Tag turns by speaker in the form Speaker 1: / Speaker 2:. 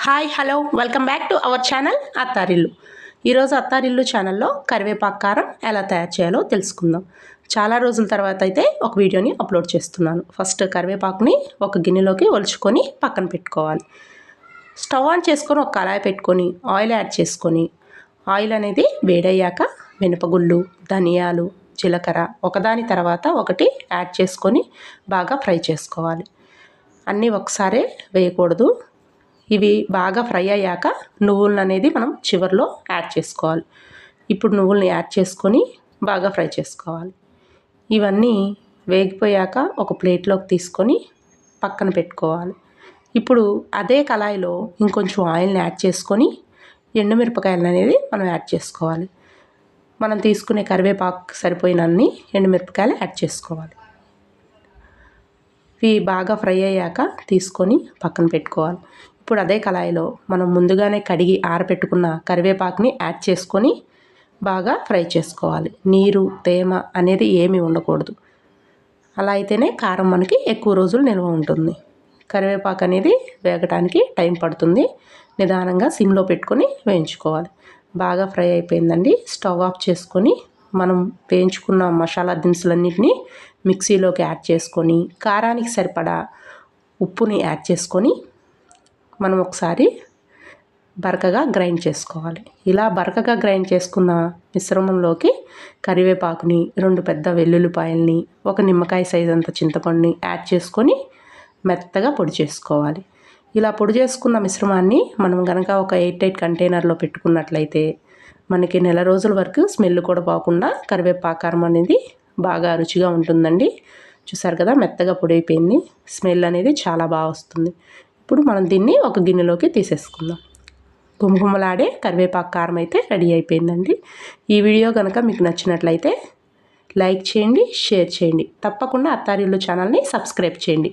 Speaker 1: Hi hello welcome back to our channel Attarillu. ఈరోజు అత్తారిల్లు ఛానల్లో కరివేపాకు కారం ఎలా తయారు చేయాలో తెలుసుకుందాం. చాలా రోజుల తర్వాత అయితే ఒక వీడియోని అప్లోడ్ చేస్తున్నాను. ఫస్ట్ కరివేపాకుని ఒక గిన్నెలోకి ఒలుచుకొని పక్కన పెట్టుకోవాలి. స్టవ్ ఆన్ చేసుకొని ఒక కళాయి పెట్టుకొని ఆయిల్ యాడ్ చేసుకొని ఆయిల్ అనేది వేడయ్యాక మినపగుళ్ళు, ధనియాలు, జీలకర్ర ఒకదాని తర్వాత ఒకటి యాడ్ చేసుకొని బాగా ఫ్రై చేసుకోవాలి. అన్నీ ఒకసారే వేయకూడదు. ఇవి బాగా ఫ్రై అయ్యాక నువ్వులను అనేది మనం చివరిలో యాడ్ చేసుకోవాలి. ఇప్పుడు నువ్వుల్ని యాడ్ చేసుకొని బాగా ఫ్రై చేసుకోవాలి. ఇవన్నీ వేగిపోయాక ఒక ప్లేట్లోకి తీసుకొని పక్కన పెట్టుకోవాలి. ఇప్పుడు అదే కళాయిలో ఇంకొంచెం ఆయిల్ని యాడ్ చేసుకొని ఎండుమిరపకాయలు అనేది మనం యాడ్ చేసుకోవాలి. మనం తీసుకునే కరివేపాకు సరిపోయినన్ని ఎండుమిరపకాయలు యాడ్ చేసుకోవాలి. ఇవి బాగా ఫ్రై అయ్యాక తీసుకొని పక్కన పెట్టుకోవాలి. ఇప్పుడు అదే కళాయిలో మనం ముందుగానే కడిగి ఆరబెట్టుకున్న కరివేపాకుని యాడ్ చేసుకొని బాగా ఫ్రై చేసుకోవాలి. నీరు, తేమ అనేది ఏమీ ఉండకూడదు. అలా అయితేనే కారం మనకి ఎక్కువ రోజులు నిల్వ ఉంటుంది. కరివేపాకు అనేది వేగటానికి టైం పడుతుంది. నిదానంగా సిమ్లో పెట్టుకొని వేయించుకోవాలి. బాగా ఫ్రై అయిపోయిందండి. స్టవ్ ఆఫ్ చేసుకొని మనం వేయించుకున్న మసాలా దినుసులన్నింటినీ మిక్సీలోకి యాడ్ చేసుకొని కారానికి సరిపడా ఉప్పుని యాడ్ చేసుకొని మనం ఒకసారి బరకగా గ్రైండ్ చేసుకోవాలి. ఇలా బరకగా గ్రైండ్ చేసుకున్న మిశ్రమంలోకి కరివేపాకుని, 2 పెద్ద వెల్లుల్లిపాయల్ని, ఒక నిమ్మకాయ సైజు అంత చింతపండుని యాడ్ చేసుకొని మెత్తగా పొడి చేసుకోవాలి. ఇలా పొడి చేసుకున్న మిశ్రమాన్ని మనం కనుక ఒక ఎయిర్ టైట్ కంటైనర్లో పెట్టుకున్నట్లయితే మనకి నెల రోజుల వరకు స్మెల్ కూడా పోకుండా కరివేపాకు కారం అనేది బాగా రుచిగా ఉంటుందండి. చూసారు కదా, మెత్తగా పొడి అయిపోయింది. స్మెల్ అనేది చాలా బాగా వస్తుంది. ఇప్పుడు మనం దీన్ని ఒక గిన్నెలోకి తీసేసుకుందాం. గుమగుమలాడే కరివేపాకు కారం అయితే రెడీ అయిపోయిందండి. ఈ వీడియో కనుక మీకు నచ్చినట్లయితే లైక్ చేయండి, షేర్ చేయండి. తప్పకుండా అత్తారిల్లు ఛానల్ని సబ్స్క్రైబ్ చేయండి.